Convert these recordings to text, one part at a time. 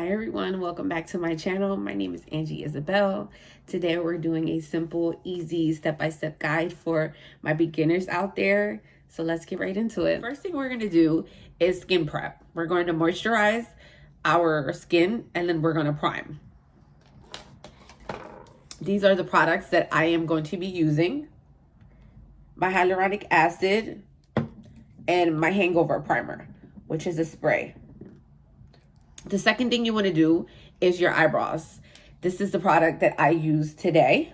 Hi everyone, welcome back to my channel. My name is Angie Isabel. Today we're doing a simple, easy, step-by-step guide for my beginners out there. So let's get right into it. First thing we're going to do is skin prep. We're going to moisturize our skin and then we're going to prime. These are the products that I am going to be using. My hyaluronic acid and my hangover primer, which is a spray. The second thing you want to do is your eyebrows. This is the product that I use today,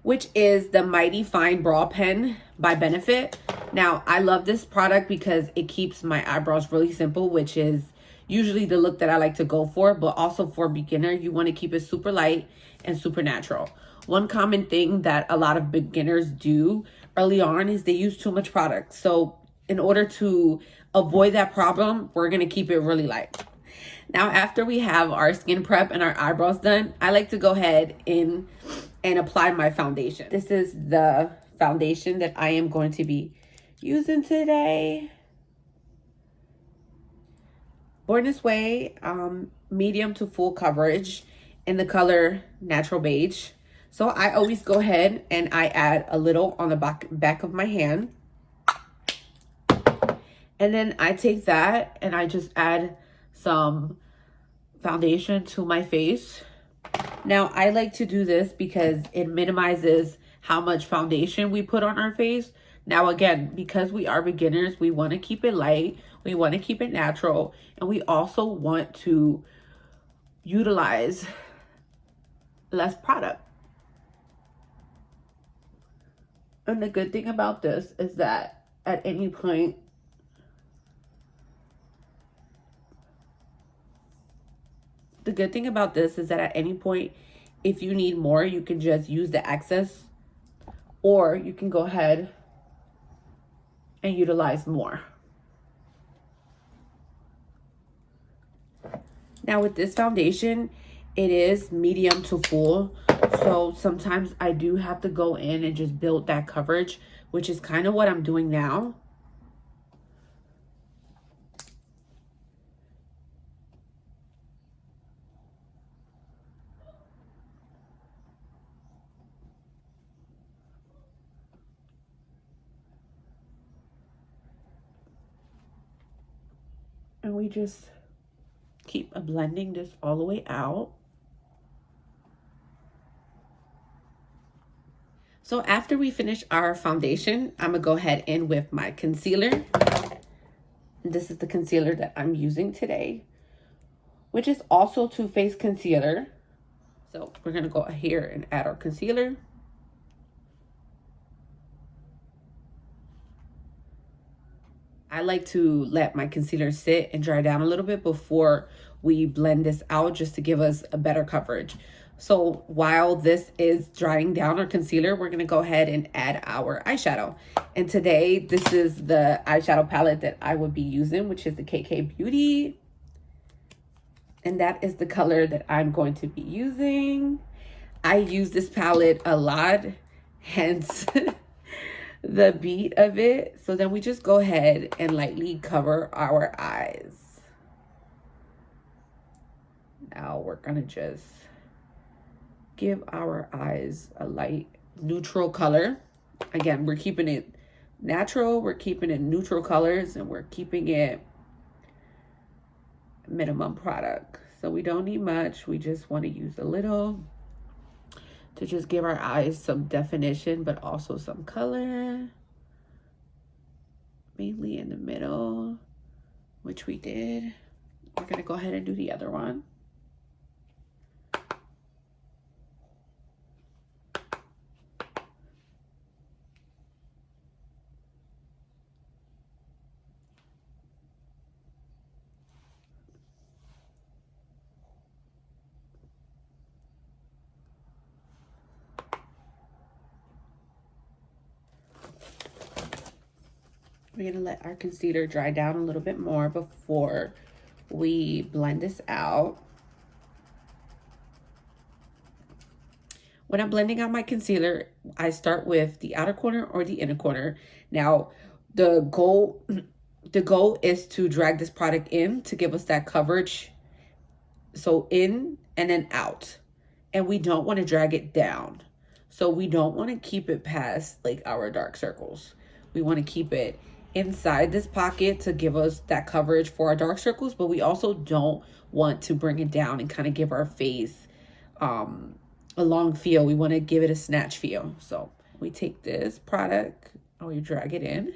which is the Mighty Fine Brow Pen by Benefit. Now, I love this product because it keeps my eyebrows really simple, which is usually the look that I like to go for, but also for beginner, you want to keep it super light and super natural. One common thing that a lot of beginners do early on is they use too much product. So in order to avoid that problem, we're going to keep it really light. Now, after we have our skin prep and our eyebrows done, I like to go ahead and apply my foundation. This is the foundation that I am going to be using today. Born This Way, medium to full coverage in the color Natural Beige. So I always go ahead and I add a little on the back of my hand. And then I take that and I just add some foundation to my face. Now, I like to do this because it minimizes how much foundation we put on our face. Now, again, because we are beginners, we want to keep it light, we want to keep it natural, and we also want to utilize less product. And the good thing about this is that at any point, if you need more, you can just use the excess, or you can go ahead and utilize more. Now with this foundation, it is medium to full. So sometimes I do have to go in and just build that coverage, which is kind of what I'm doing now. And we just keep blending this all the way out. So after we finish our foundation, I'm gonna go ahead in with my concealer. This is the concealer that I'm using today, which is also Too Faced concealer. So we're gonna go here and add our concealer. I like to let my concealer sit and dry down a little bit before we blend this out, just to give us a better coverage. So while this is drying down our concealer, we're gonna go ahead and add our eyeshadow. And today, this is the eyeshadow palette that I would be using, which is the KKW Beauty. And that is the color that I'm going to be using. I use this palette a lot, hence the beat of it. So then we just go ahead and lightly cover our eyes. Now we're gonna just give our eyes a light neutral color. Again, we're keeping it natural, we're keeping it neutral colors, and we're keeping it minimum product. So we don't need much, we just want to use a little to just give our eyes some definition, but also some color. Mainly in the middle, which we did. We're gonna go ahead and do the other one. We're gonna let our concealer dry down a little bit more before we blend this out. When I'm blending out my concealer, I start with the outer corner or the inner corner. Now, the goal is to drag this product in to give us that coverage So in and then out. And we don't want to drag it down. So we don't want to keep it past like our dark circles. We want to keep it inside this pocket to give us that coverage for our dark circles, but we also don't want to bring it down and kind of give our face a long feel. We want to give it a snatch feel. So we take this product and we drag it in.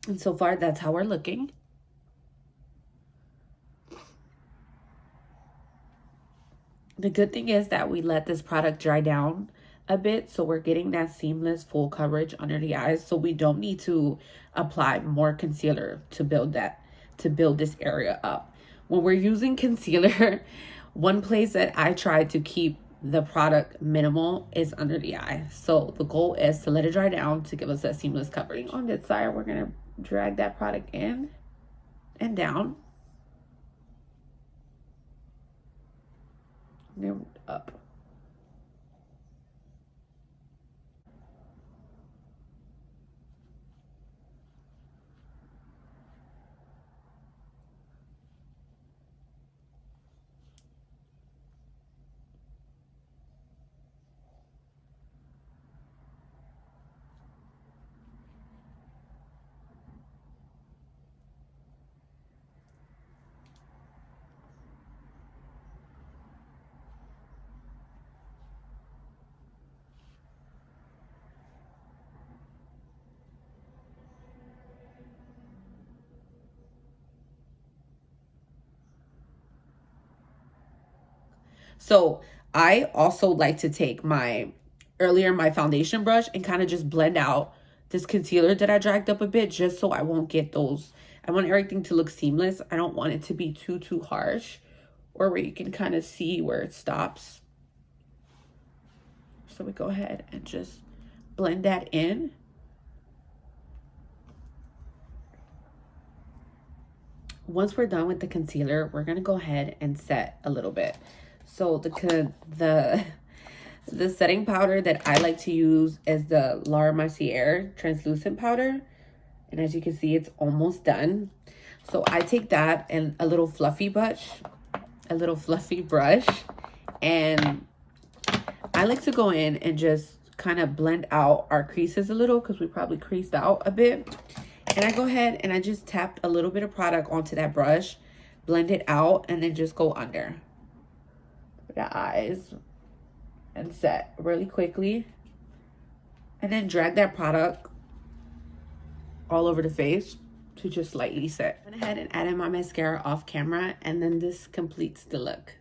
And so far, that's how we're looking. The good thing is that we let this product dry down a bit, so we're getting that seamless full coverage under the eyes. So we don't need to apply more concealer to build this area up. When we're using concealer, one place that I try to keep the product minimal is under the eye. So the goal is to let it dry down to give us that seamless coverage. On this side, we're gonna drag that product in and down. And then up. So I also like to take my foundation brush and kind of just blend out this concealer that I dragged up a bit, just so I won't get those. I want everything to look seamless. I don't want it to be too harsh, or where you can kind of see where it stops. So we go ahead and just blend that in. Once we're done with the concealer, we're gonna go ahead and set a little bit. So the setting powder that I like to use is the Mercier translucent powder. And as you can see, it's almost done. So I take that and a little fluffy brush, and I like to go in and just kind of blend out our creases a little, because we probably creased out a bit. And I go ahead and I just tap a little bit of product onto that brush, blend it out, and then just go under the eyes and set really quickly. And then drag that product all over the face to just lightly set. I went ahead and added my mascara off camera, and then this completes the look.